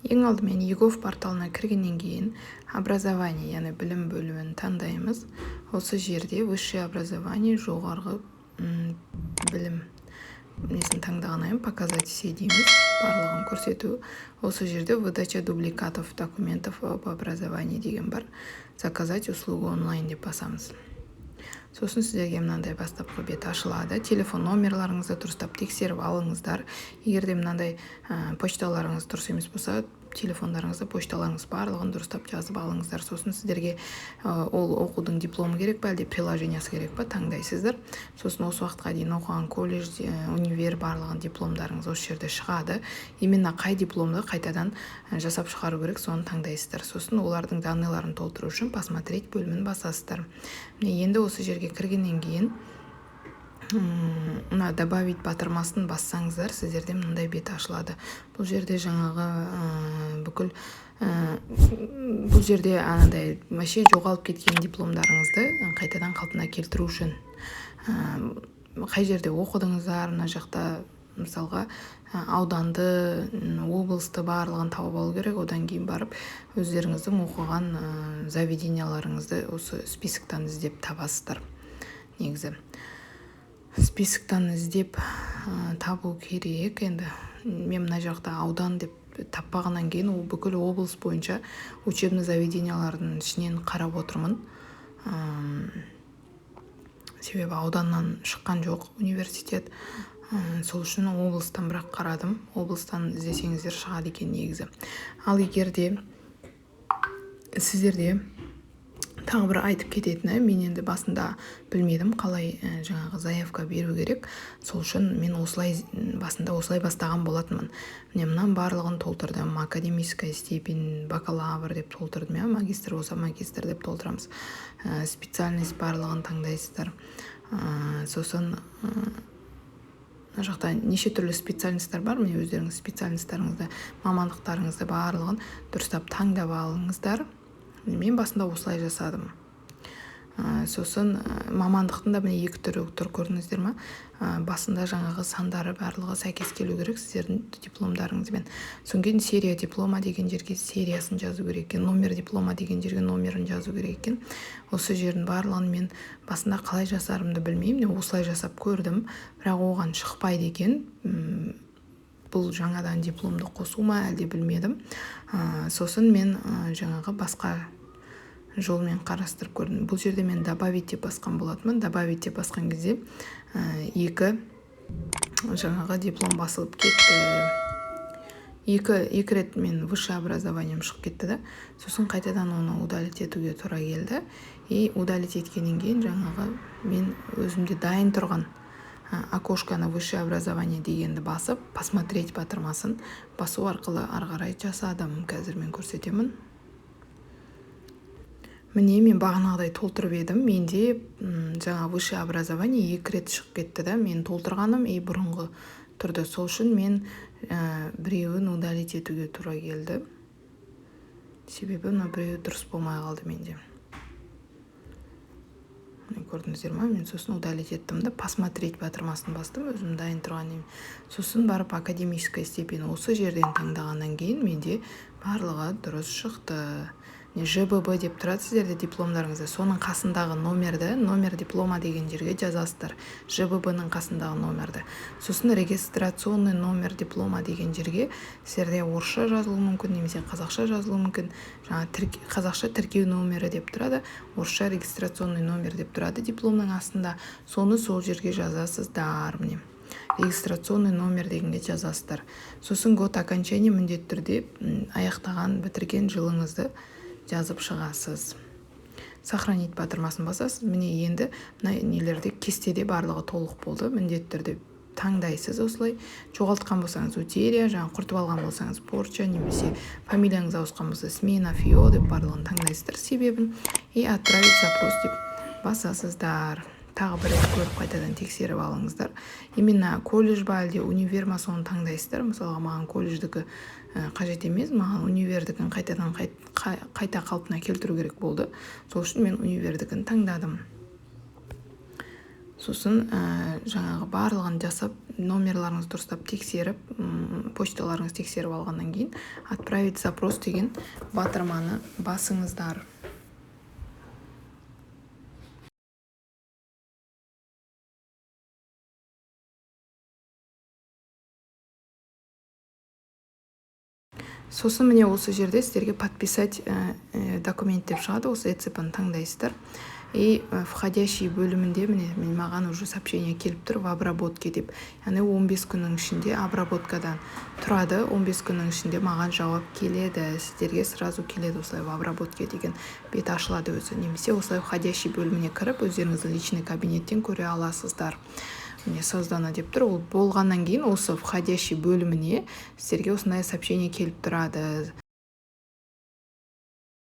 Ең алдымен егов порталына кіргеннен кейін образование, яғни білім бөлімін таңдаймыз. Осы жерде высшее образование, жоғарғы білім несін таңдағаннан показать все дейміз, барлығын көрсету. Осы жерде выдача дубликатов документов об образовании деген бар. Заказать услугу онлайн деп басамыз. Сосын сіздерге мынандай бастапқы бет ашылады. Телефон номерларыңызды дұрыстап тексеріп алыңыздар. Егер де мынандай почталарыңыз дұрыс емес болса, телефондарыңызды, почталарыңыз барлығын дұрыстап жазып алыңыздар. Сосын сіздерге ол оқудың дипломы керек па, әлде приложениясы керек па, таңдайсыздар. Сосын осы уақытқа дейін оқыған колледж, универ барлығын дипломдарыңыз осы жерде шығады. Именно қай дипломды қайтадан жасап шығару керек, соны таңдайсыздар. Сосын олардың данныйларын толтыру үшін посмотреть бөлімін басасыздар. Енді осы жерге кіргеннен кейін добавить батырмасын бассаңыздар, сіздерде мынандай бет ашылады. Бұл жерде жаңағы бұл жерде анандай вообще жоғалып кеткен дипломдарыңызды қайтадан қалпына келтіру үшін қай жерде оқыдыңыздар, мына жақта мысалға ауданды, облысты барлығын тауып алу керек. Одан кейін барып өздеріңіздің оқыған заведенияларыңызды осы списоктан іздеп табасыздар. Негізі списоктан іздеп табу керек. Енді мен мына жақта аудан деп таппағаннан кейін ол бүкіл облыс бойынша учебный заведениялардың ішінен қарап отырмын. Себебі ауданнан шыққан жоқ университет. Сол үшін облыстан бірақ қарадым. Облыстан іздесеңіздер шығады екен негізі. Ал егерде сіздерде тағы бір айтып кететіні, мен енді басында білмедім қалай жаңағы заявка беру керек. Сол үшін мен басында осылай бастаған болатынмын. Мынан барлығын толтырдым. Академическая степень, бакалавр деп толтырдым. Магистр болса магистр деп толтырамыз. Специальность барлығын таңдайсыздар. Сосын жақта неше түрлі специальностьтар бар. Міне өздеріңіз специальностьтарыңызды, мамандықтарыңызды барлығын дұрыстап таңдап алыңыздар. Мен басында осылай жасадым. Сосын мамандықтың да міне екі түрі тұр, көрдіңіздер ме? Басында жаңағы сандары барлығы сәйкес келу керек сіздердің дипломдарыңызбен. Содан кейін серия диплома деген жерге сериясын жазу керек екен, номер диплома деген жерге номерін жазу керек екен. Осы жердің барлығын мен басында қалай жасарымды білмеймін, осылай жасап көрдім, бірақ оған шықпайды екен. Бұл жаңадан дипломды қосу ма, әлде білмедім. Сосын мен жаңағы басқа жолмен қарастырып көрдім. Бұл жерде мен добавить деп басқан болатынмын. Добавить деп басқан кезде екі жаңағы диплом басылып кетті. Екі рет мен высшее образованием шығып кетті да. Сосын қайтадан оны удалить етуге тура келді. И удалить еткеннен кейін жаңағы мен өзімде дайын тұрған окошканы высшее образование дегенді басып, посмотреть батырмасын басу арқылы арғарай жасадым. Қазір мен көрсетемін. Міне мен бағанағыдай толтырып едім. Менде жаңа высшее образование екі рет шығып кетті да. Мен толтырғаным бұрынғы тұрды. Сол үшін мен біреуін удалить етуге тура келді. Себебі біреуі дұрыс болмай қалды менде. Көрдіңіздер ме? Мен сосын удалить еттім да, посмотреть батырмасын бастым, өзім дайын тұрған едім. Сосын барып академическая степень осы жерден таңдағаннан кейін менде барлығы дұрыс шықты. ЖББ деп тұрады сіздерде дипломдарыңызда. Соның қасындағы номерді, номер диплома деген жерге жазасыздар. ЖББ-ның қасындағы номерді. Сосын регистрационный номер диплома деген жерге сіздерде орысша жазылуы мүмкін, немесе қазақша жазылуы мүмкін. Қазақша тіркеу номері деп тұрады, орысша регистрационный номер деп тұрады дипломның астында. Соны сол жерге жазасыздар. Міне регистрационный номер дегенге жазасыздар. Сосын год окончания міндетті түрде аяқтаған, бітірген жылыңызды жазып шығасыз. Сохранить батырмасын басасыз. Міне енді нелерде кестеде барлығы толық болды. Міндетті түрде таңдайсыз осылай. Жоғалтқан болсаңыз утеря, жаңа құртып алған болсаңыз порча, немесе фамилияңыз ауысқан болса смена, фио деп барлығын таңдайсыздар себебін. И отправить запрос деп басасыздар. Тағы бір рет көріп қайтадан тексеріп алыңыздар. Именно колледж ба, әлде универ ма, соны таңдайсыздар. Мысалға маған колледждікі қажет емес, маған универдікін қайтадан қайта қалпына келтіру керек болды. Сол үшін мен универдікін таңдадым. сосын жаңағы барлығын жасап номерларыңызды дұрыстап тексеріп почталарыңызды тексеріп алғаннан кейін отправить запрос деген батырманы басыңыздар. Сосын міне осы жерде сіздерге подписать документ деп шығады, осы ЭЦП-ны таңдайсыздар. И входящий бөлімінде міне маған уже сообщение келіп тұр в обработке деп. Яғни 15 күннің ішінде обработкадан тұрады, 15 күннің ішінде маған жауап келеді. Сіздерге сразу келеді осылай в обработке деген бет ашылады өзі. Немесе осылай входящий бөліміне кіріп, өздеріңіздің личный кабинеттен көре аласыздар. Міне создана деп тұр. Ол болғаннан кейін осы входящий бөліміне сіздерге осындай сообщение келіп тұрады.